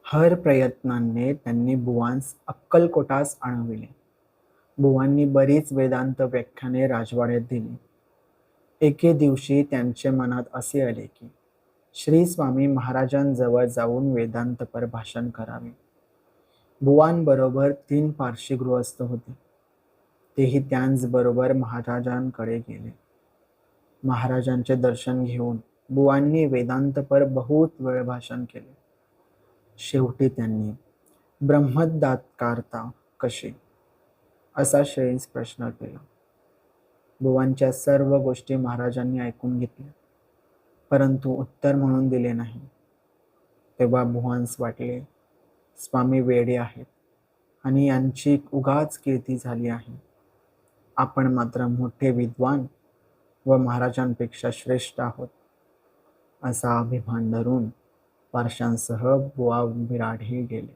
हर प्रयत्नाने त्यांनी बुवांस अक्कलकोटास आणविले. बुवांनी बरीच वेदांत व्याख्याने राजवाड्यात दिली. एके दिवशी त्यांचे मनात असे आले की श्री स्वामी महाराजांजवळ जाऊन वेदांतपर भाषण करावे. बुवांबरोबर 3 पारशी गृहस्थ होते. तेही त्यांचबरोबर महाराजांकडे गेले. महाराजांचे दर्शन घेऊन बुवांनी वेदांतपर बहुत वेळ भाषण केले. शेवटी त्यांनी ब्रह्मदात्कारता कशी असा श्रेयस प्रश्न केला. बुवांच्या सर्व गोष्टी महाराजांनी ऐकून घेतल्या, परंतु उत्तर म्हणून दिले नाही. तेव्हा बुवांस वाटले, स्वामी वेडे आहेत आणि यांची उगाच कीर्ती झाली आहे. आपण मात्र मोठे विद्वान व महाराजांपेक्षा श्रेष्ठ आहोत असा अभिमान धरून पार्शांसह बुवा बिराडही गेले.